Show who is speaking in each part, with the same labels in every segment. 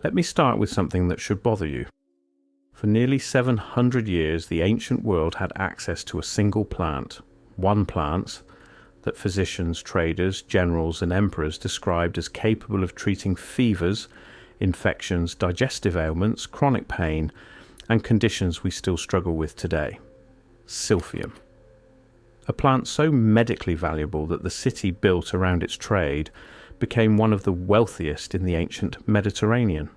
Speaker 1: Let me start with something that should bother you. For nearly 700 years, the ancient world had access to a single plant, one plant, that physicians, traders, generals, and emperors described as capable of treating fevers, infections, digestive ailments, chronic pain, and conditions we still struggle with today. Silphium. A plant so medically valuable that the city built around its trade became one of the wealthiest in the ancient Mediterranean.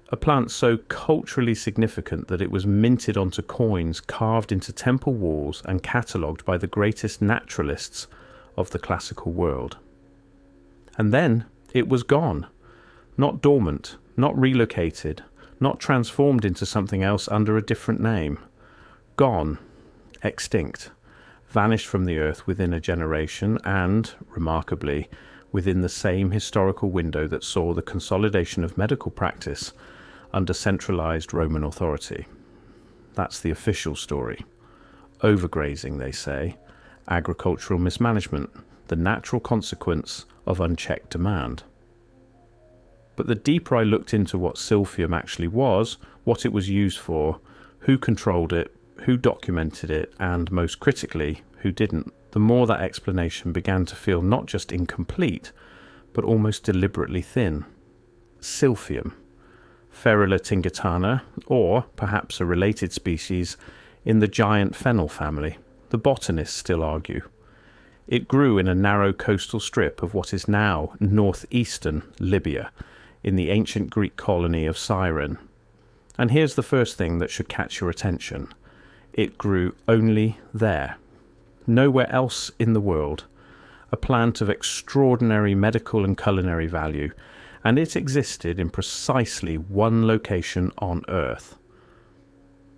Speaker 1: A plant so culturally significant that it was minted onto coins carved into temple walls and catalogued by the greatest naturalists of the classical world. And then it was gone. Not dormant, not relocated, not transformed into something else under a different name. Gone, extinct, vanished from the earth within a generation and, remarkably, within the same historical window that saw the consolidation of medical practice under centralized Roman authority. That's the official story. Overgrazing, they say, agricultural mismanagement, the natural consequence of unchecked demand. But the deeper I looked into what silphium actually was, what it was used for, who controlled it, who documented it, and most critically, who didn't, the more that explanation began to feel not just incomplete, but almost deliberately thin. Silphium, Ferula tingitana, or perhaps a related species in the giant fennel family, the botanists still argue. It grew in a narrow coastal strip of what is now northeastern Libya, in the ancient Greek colony of Cyrene. And here's the first thing that should catch your attention. It grew only there. Nowhere else in the world. A plant of extraordinary medical and culinary value, and it existed in precisely one location on Earth.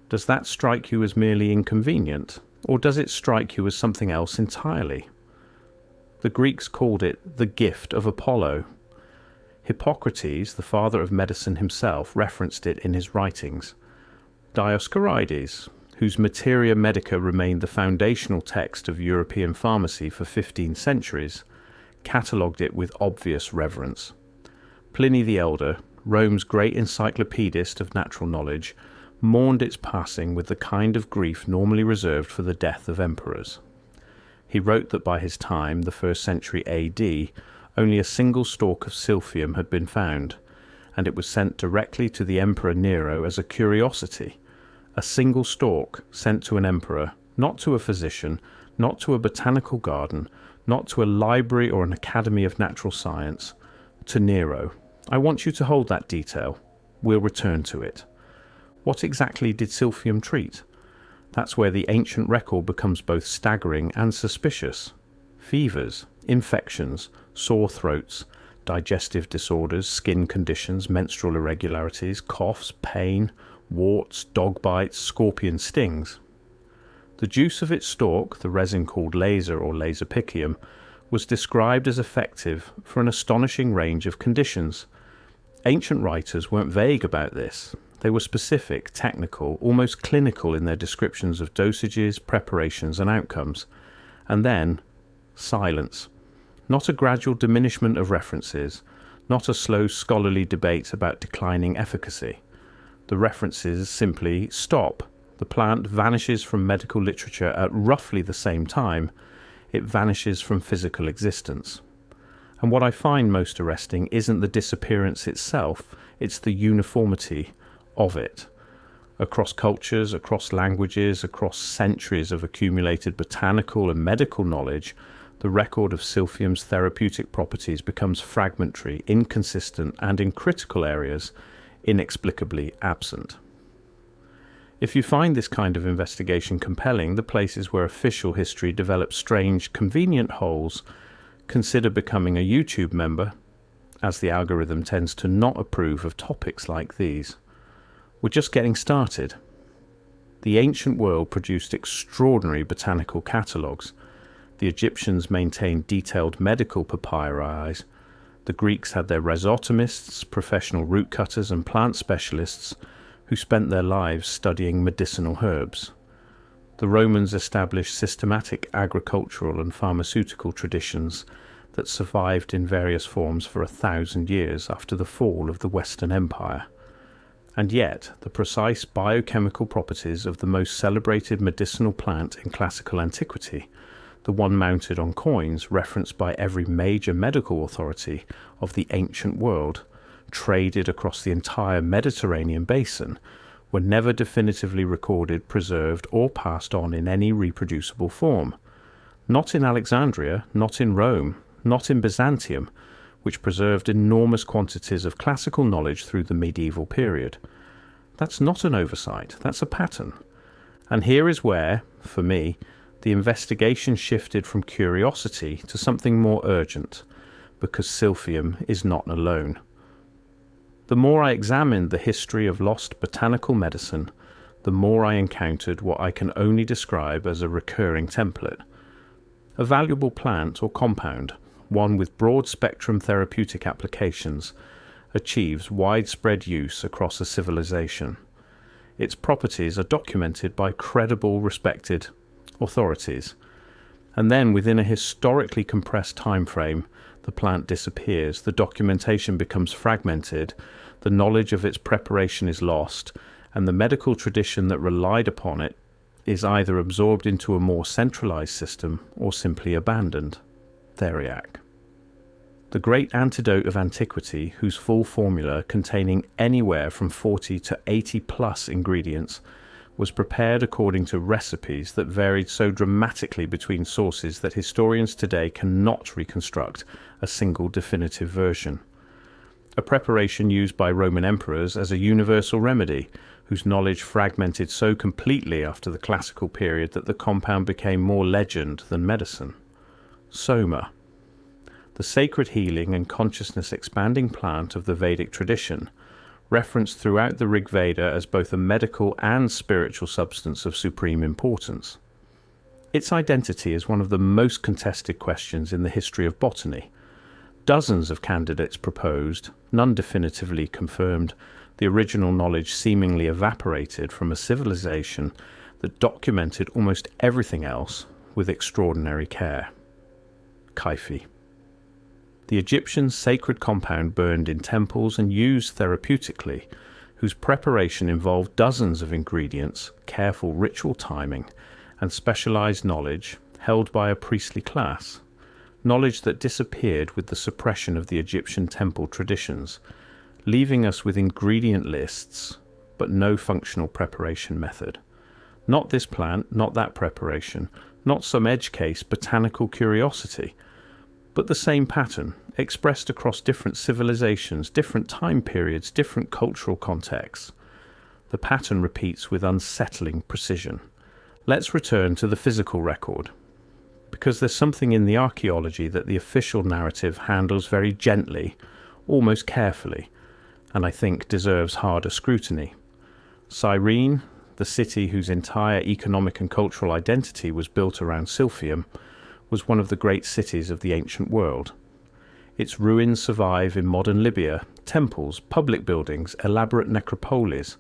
Speaker 1: Does that strike you as merely inconvenient, or does it strike you as something else entirely? The Greeks called it the gift of Apollo. Hippocrates, the father of medicine himself, referenced it in his writings. Dioscorides, whose Materia Medica remained the foundational text of European pharmacy for 15 centuries, catalogued it with obvious reverence. Pliny the Elder, Rome's great encyclopedist of natural knowledge, mourned its passing with the kind of grief normally reserved for the death of emperors. He wrote that by his time, the 1st century AD, only a single stalk of silphium had been found, and it was sent directly to the Emperor Nero as a curiosity. A single stalk sent to an emperor, not to a physician, not to a botanical garden, not to a library or an academy of natural science, to Nero. I want you to hold that detail. We'll return to it. What exactly did silphium treat? That's where the ancient record becomes both staggering and suspicious. Fevers, infections, sore throats, digestive disorders, skin conditions, menstrual irregularities, coughs, pain, warts, dog bites, scorpion stings. The juice of its stalk, the resin called laser or laserpicium, was described as effective for an astonishing range of conditions. Ancient writers weren't vague about this. They were specific, technical, almost clinical in their descriptions of dosages, preparations, and outcomes. And then, silence. Not a gradual diminishment of references, not a slow scholarly debate about declining efficacy. The references simply stop. The plant vanishes from medical literature at roughly the same time it vanishes from physical existence. And what I find most arresting isn't the disappearance itself, it's the uniformity of it. Across cultures, across languages, across centuries of accumulated botanical and medical knowledge, the record of silphium's therapeutic properties becomes fragmentary, inconsistent, and in critical areas, inexplicably absent. If you find this kind of investigation compelling, the places where official history develops strange, convenient holes, consider becoming a YouTube member, as the algorithm tends to not approve of topics like these. We're just getting started. The ancient world produced extraordinary botanical catalogues. The Egyptians maintained detailed medical papyri. The Greeks had their rhizotomists, professional root cutters, and plant specialists who spent their lives studying medicinal herbs. The Romans established systematic agricultural and pharmaceutical traditions that survived in various forms for 1,000 years after the fall of the Western Empire. And yet, the precise biochemical properties of the most celebrated medicinal plant in classical antiquity, the one mounted on coins referenced by every major medical authority of the ancient world, traded across the entire Mediterranean basin, were never definitively recorded, preserved, or passed on in any reproducible form. Not in Alexandria, not in Rome, not in Byzantium, which preserved enormous quantities of classical knowledge through the medieval period. That's not an oversight, that's a pattern. And here is where, for me, the investigation shifted from curiosity to something more urgent, because silphium is not alone. The more I examined the history of lost botanical medicine, the more I encountered what I can only describe as a recurring template. A valuable plant or compound, one with broad-spectrum therapeutic applications, achieves widespread use across a civilization. Its properties are documented by credible, respected authorities. And then, within a historically compressed time frame, the plant disappears, the documentation becomes fragmented, the knowledge of its preparation is lost, and the medical tradition that relied upon it is either absorbed into a more centralized system or simply abandoned. Theriac. The great antidote of antiquity, whose full formula, containing anywhere from 40 to 80 plus ingredients, was prepared according to recipes that varied so dramatically between sources that historians today cannot reconstruct a single definitive version. A preparation used by Roman emperors as a universal remedy, whose knowledge fragmented so completely after the classical period that the compound became more legend than medicine. Soma. The sacred healing and consciousness expanding plant of the Vedic tradition, referenced throughout the Rig Veda as both a medical and spiritual substance of supreme importance. Its identity is one of the most contested questions in the history of botany. Dozens of candidates proposed, none definitively confirmed, the original knowledge seemingly evaporated from a civilization that documented almost everything else with extraordinary care. Kaifi. The Egyptian sacred compound burned in temples and used therapeutically, whose preparation involved dozens of ingredients, careful ritual timing, and specialized knowledge held by a priestly class, knowledge that disappeared with the suppression of the Egyptian temple traditions, leaving us with ingredient lists, but no functional preparation method. Not this plant, not that preparation, not some edge case botanical curiosity, but the same pattern, expressed across different civilizations, different time periods, different cultural contexts. The pattern repeats with unsettling precision. Let's return to the physical record, because there's something in the archaeology that the official narrative handles very gently, almost carefully, and I think deserves harder scrutiny. Cyrene, the city whose entire economic and cultural identity was built around silphium, was one of the great cities of the ancient world. Its ruins survive in modern Libya, temples, public buildings, elaborate necropolis.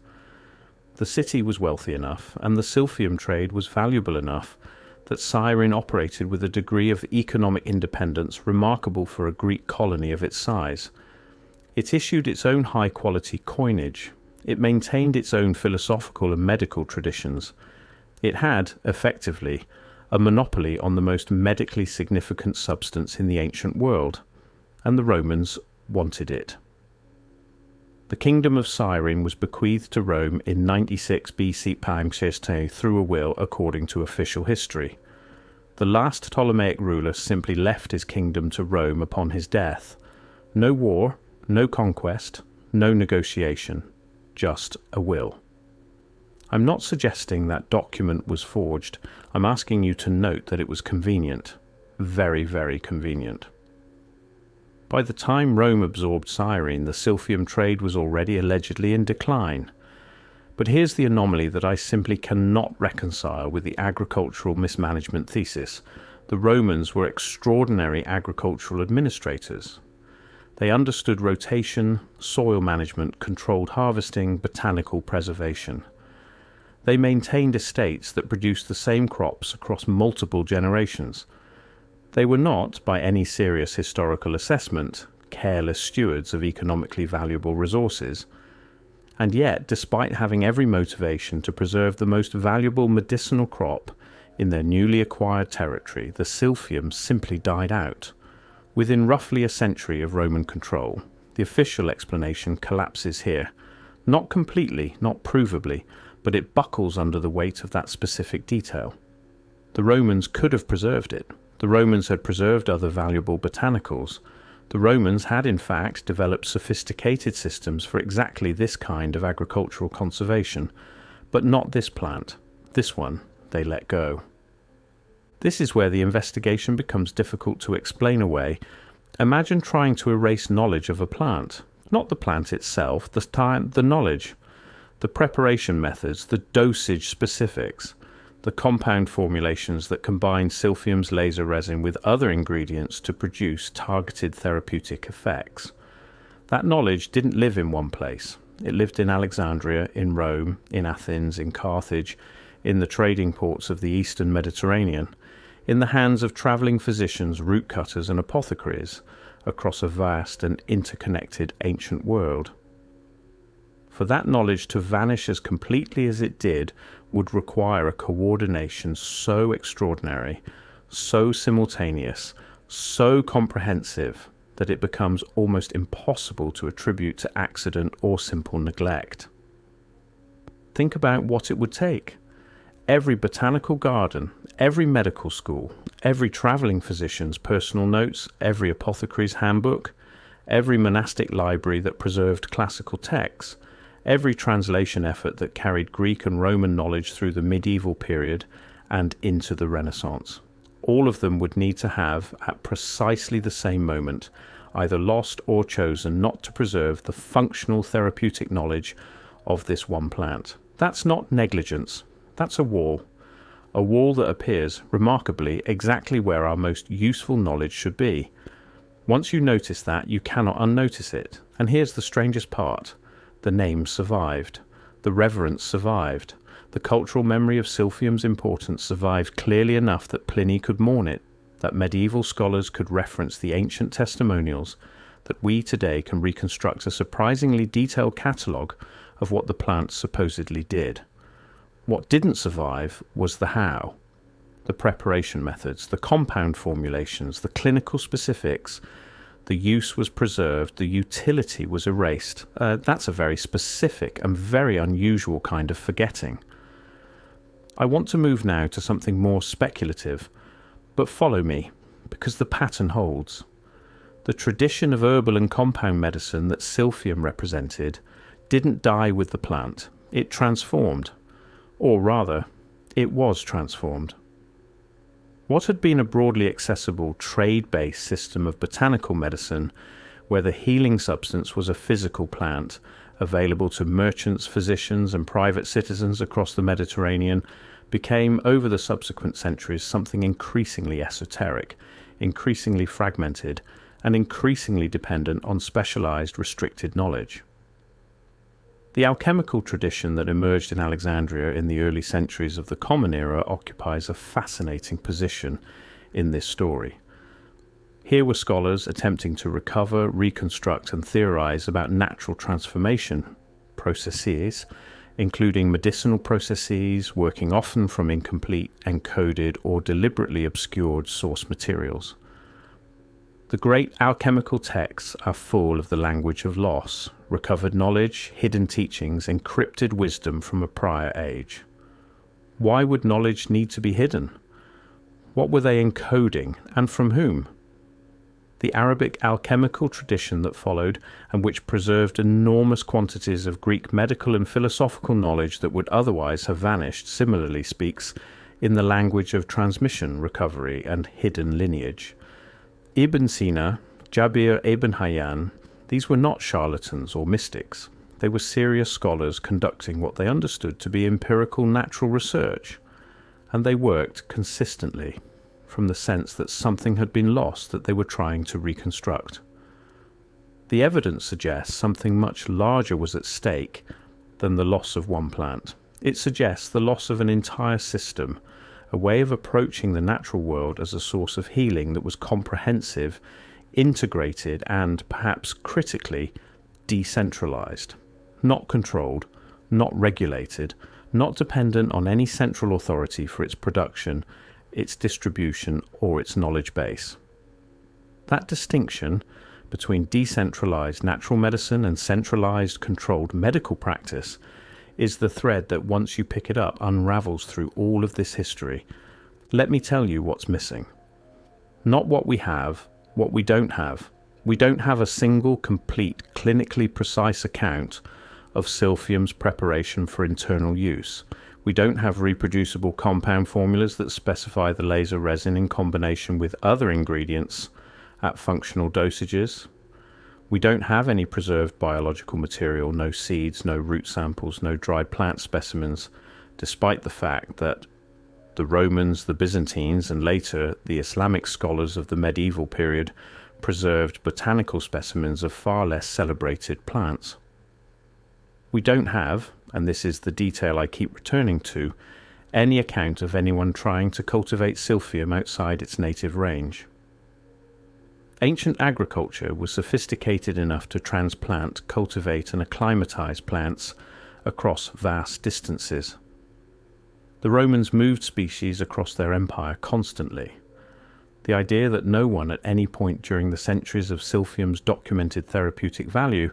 Speaker 1: The city was wealthy enough, and the silphium trade was valuable enough, that Cyrene operated with a degree of economic independence remarkable for a Greek colony of its size. It issued its own high-quality coinage. It maintained its own philosophical and medical traditions. It had, effectively, a monopoly on the most medically significant substance in the ancient world, and the Romans wanted it. The kingdom of Cyrene was bequeathed to Rome in 96 BC through a will according to official history. The last Ptolemaic ruler simply left his kingdom to Rome upon his death. No war, no conquest, no negotiation, just a will. I'm not suggesting that document was forged. I'm asking you to note that it was convenient. Very, very convenient. By the time Rome absorbed Cyrene, the silphium trade was already allegedly in decline. But here's the anomaly that I simply cannot reconcile with the agricultural mismanagement thesis. The Romans were extraordinary agricultural administrators. They understood rotation, soil management, controlled harvesting, botanical preservation. They maintained estates that produced the same crops across multiple generations. They were not, by any serious historical assessment, careless stewards of economically valuable resources. And yet, despite having every motivation to preserve the most valuable medicinal crop in their newly acquired territory, the silphium simply died out. Within roughly a century of Roman control, the official explanation collapses here. Not completely, not provably, but it buckles under the weight of that specific detail. The Romans could have preserved it. The Romans had preserved other valuable botanicals. The Romans had in fact developed sophisticated systems for exactly this kind of agricultural conservation, but not this plant. This one they let go. This is where the investigation becomes difficult to explain away. Imagine trying to erase knowledge of a plant. Not the plant itself, the knowledge, the preparation methods, the dosage specifics, the compound formulations that combine silphium's laser resin with other ingredients to produce targeted therapeutic effects. That knowledge didn't live in one place. It lived in Alexandria, in Rome, in Athens, in Carthage, in the trading ports of the eastern Mediterranean, in the hands of travelling physicians, root cutters and apothecaries across a vast and interconnected ancient world. For that knowledge to vanish as completely as it did would require a coordination so extraordinary, so simultaneous, so comprehensive that it becomes almost impossible to attribute to accident or simple neglect. Think about what it would take. Every botanical garden, every medical school, every travelling physician's personal notes, every apothecary's handbook, every monastic library that preserved classical texts, every translation effort that carried Greek and Roman knowledge through the medieval period and into the Renaissance. All of them would need to have, at precisely the same moment, either lost or chosen not to preserve the functional therapeutic knowledge of this one plant. That's not negligence. That's a wall that appears, remarkably, exactly where our most useful knowledge should be. Once you notice that, you cannot unnotice it. And here's the strangest part. The name survived. The reverence survived. The cultural memory of silphium's importance survived clearly enough that Pliny could mourn it, that medieval scholars could reference the ancient testimonials, that we today can reconstruct a surprisingly detailed catalogue of what the plant supposedly did. What didn't survive was the how, the preparation methods, the compound formulations, the clinical specifics. The use was preserved, the utility was erased. That's a very specific and very unusual kind of forgetting. I want to move now to something more speculative, but follow me, because the pattern holds. The tradition of herbal and compound medicine that silphium represented didn't die with the plant, it transformed. Or rather, it was transformed. What had been a broadly accessible, trade-based system of botanical medicine, where the healing substance was a physical plant, available to merchants, physicians, and private citizens across the Mediterranean, became, over the subsequent centuries, something increasingly esoteric, increasingly fragmented, and increasingly dependent on specialized, restricted knowledge. The alchemical tradition that emerged in Alexandria in the early centuries of the Common Era occupies a fascinating position in this story. Here were scholars attempting to recover, reconstruct, and theorize about natural transformation processes, including medicinal processes, working often from incomplete, encoded, or deliberately obscured source materials. The great alchemical texts are full of the language of loss, recovered knowledge, hidden teachings, encrypted wisdom from a prior age. Why would knowledge need to be hidden? What were they encoding, and from whom? The Arabic alchemical tradition that followed, and which preserved enormous quantities of Greek medical and philosophical knowledge that would otherwise have vanished, similarly speaks in the language of transmission, recovery, and hidden lineage. Ibn Sina, Jabir ibn Hayyan, these were not charlatans or mystics. They were serious scholars conducting what they understood to be empirical natural research, and they worked consistently from the sense that something had been lost that they were trying to reconstruct. The evidence suggests something much larger was at stake than the loss of one plant. It suggests the loss of an entire system, a way of approaching the natural world as a source of healing that was comprehensive, integrated, and, perhaps critically, decentralized. Not controlled, not regulated, not dependent on any central authority for its production, its distribution, or its knowledge base. That distinction between decentralized natural medicine and centralized controlled medical practice is the thread that, once you pick it up, unravels through all of this history. Let me tell you what's missing. Not what we have, what we don't have. We don't have a single, complete, clinically precise account of silphium's preparation for internal use. We don't have reproducible compound formulas that specify the laser resin in combination with other ingredients at functional dosages. We don't have any preserved biological material, no seeds, no root samples, no dried plant specimens, despite the fact that the Romans, the Byzantines, and later the Islamic scholars of the medieval period preserved botanical specimens of far less celebrated plants. We don't have, and this is the detail I keep returning to, any account of anyone trying to cultivate silphium outside its native range. Ancient agriculture was sophisticated enough to transplant, cultivate, and acclimatize plants across vast distances. The Romans moved species across their empire constantly. The idea that no one at any point during the centuries of silphium's documented therapeutic value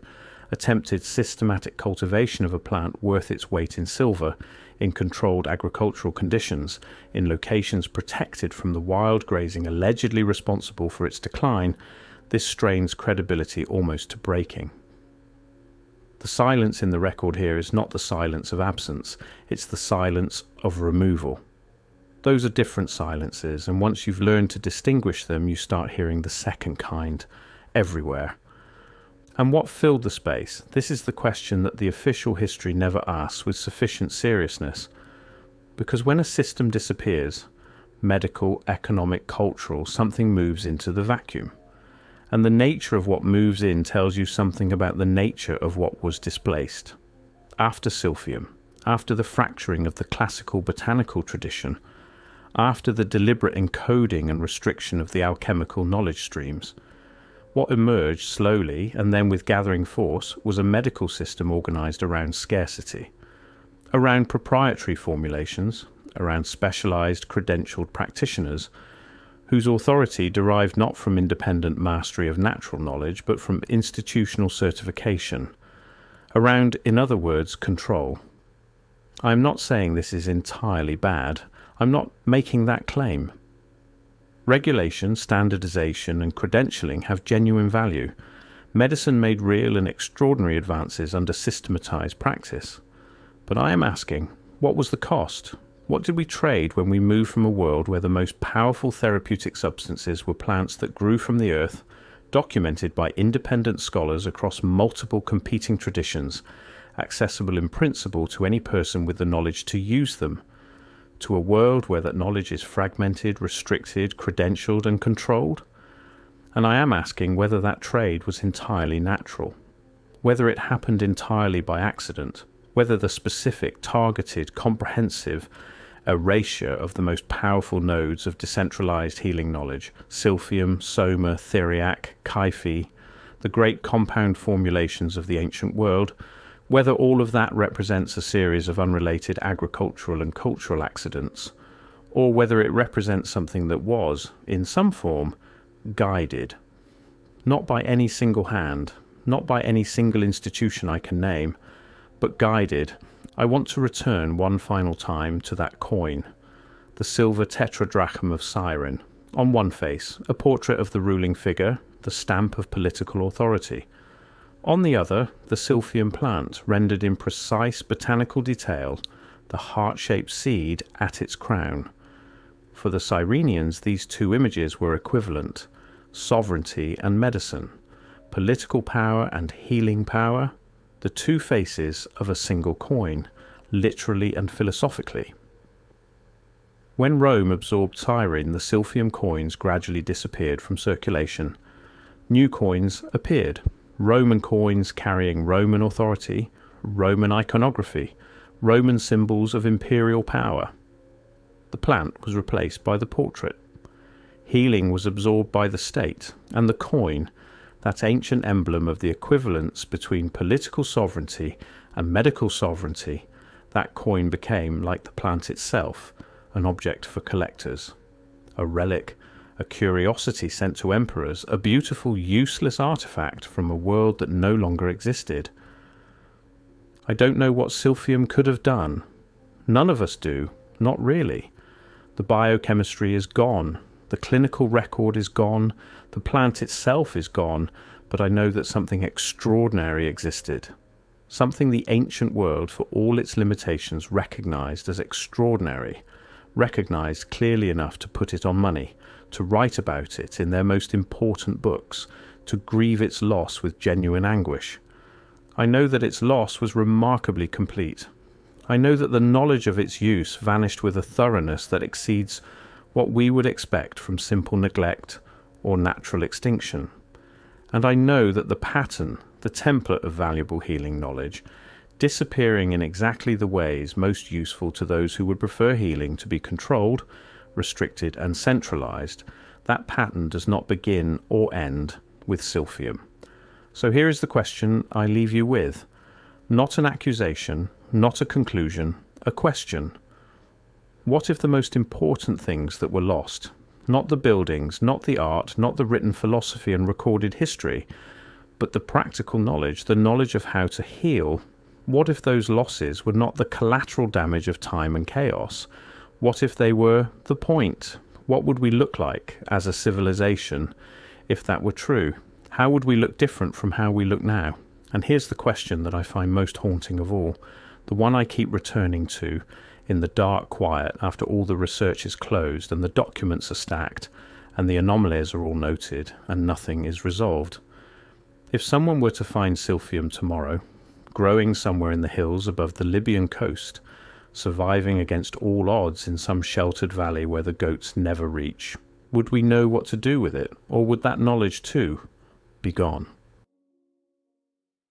Speaker 1: attempted systematic cultivation of a plant worth its weight in silver in controlled agricultural conditions, in locations protected from the wild grazing allegedly responsible for its decline, this strains credibility almost to breaking. The silence in the record here is not the silence of absence, it's the silence of removal. Those are different silences, and once you've learned to distinguish them, you start hearing the second kind everywhere. And what filled the space? This is the question that the official history never asks with sufficient seriousness. Because when a system disappears, medical, economic, cultural, something moves into the vacuum. And the nature of what moves in tells you something about the nature of what was displaced. After silphium, after the fracturing of the classical botanical tradition, after the deliberate encoding and restriction of the alchemical knowledge streams, what emerged slowly and then with gathering force was a medical system organized around scarcity, around proprietary formulations, around specialized credentialed practitioners whose authority derived not from independent mastery of natural knowledge but from institutional certification, around, in other words, control. I am not saying this is entirely bad. I'm not making that claim. Regulation, standardization, and credentialing have genuine value. Medicine made real and extraordinary advances under systematized practice. But I am asking, what was the cost? What did we trade when we moved from a world where the most powerful therapeutic substances were plants that grew from the earth, documented by independent scholars across multiple competing traditions, accessible in principle to any person with the knowledge to use them, to a world where that knowledge is fragmented, restricted, credentialed, and controlled? And I am asking whether that trade was entirely natural, whether it happened entirely by accident, whether the specific, targeted, comprehensive erasure of the most powerful nodes of decentralized healing knowledge, silphium, soma, theriac, kyphi, the great compound formulations of the ancient world, whether all of that represents a series of unrelated agricultural and cultural accidents, or whether it represents something that was, in some form, guided. Not by any single hand, not by any single institution I can name, but guided. I want to return one final time to that coin, the silver tetradrachm of Cyrene. On one face, a portrait of the ruling figure, the stamp of political authority. On the other, the silphium plant, rendered in precise botanical detail, the heart-shaped seed at its crown. For the Cyrenians, these two images were equivalent: sovereignty and medicine, political power and healing power, the two faces of a single coin, literally and philosophically. When Rome absorbed Cyrene, the silphium coins gradually disappeared from circulation. New coins appeared. Roman coins carrying Roman authority, Roman iconography, Roman symbols of imperial power. The the plant was replaced by the portrait. Healing was absorbed by the state, and the coin, that ancient emblem of the equivalence between political sovereignty and medical sovereignty, that coin became, like the plant itself, an object for collectors, a relic, a curiosity sent to emperors, a beautiful, useless artifact from a world that no longer existed. I don't know what silphium could have done. None of us do, not really. The biochemistry is gone, the clinical record is gone, the plant itself is gone, but I know that something extraordinary existed. Something the ancient world, for all its limitations, recognized as extraordinary, recognized clearly enough to put it on money, to write about it in their most important books, to grieve its loss with genuine anguish. I know that its loss was remarkably complete. I know that the knowledge of its use vanished with a thoroughness that exceeds what we would expect from simple neglect or natural extinction. And I know that the pattern, the template of valuable healing knowledge, disappearing in exactly the ways most useful to those who would prefer healing to be controlled, restricted and centralized, that pattern does not begin or end with silphium. So here is the question I leave you with. Not an accusation, not a conclusion, a question. What if the most important things that were lost, not the buildings, not the art, not the written philosophy and recorded history, but the practical knowledge, the knowledge of how to heal, what if those losses were not the collateral damage of time and chaos? What if they were the point? What would we look like as a civilization if that were true? How would we look different from how we look now? And here's the question that I find most haunting of all, the one I keep returning to in the dark quiet after all the research is closed and the documents are stacked and the anomalies are all noted and nothing is resolved. If someone were to find silphium tomorrow, growing somewhere in the hills above the Libyan coast, surviving against all odds in some sheltered valley where the goats never reach, would we know what to do with it, or would that knowledge too be gone?